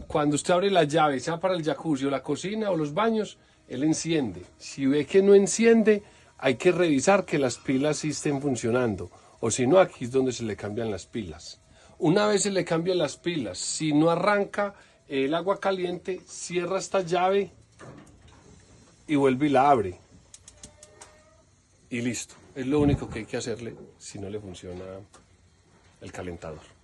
cuando usted abre la llave, sea para el jacuzzi o la cocina o los baños, él enciende. Si ve que no enciende, hay que revisar que las pilas sí estén funcionando. O si no, aquí es donde se le cambian las pilas. Una vez se le cambian las pilas, si no arranca el agua caliente, cierra esta llave y vuelve y la abre. Y listo. Es lo único que hay que hacerle si no le funciona el calentador.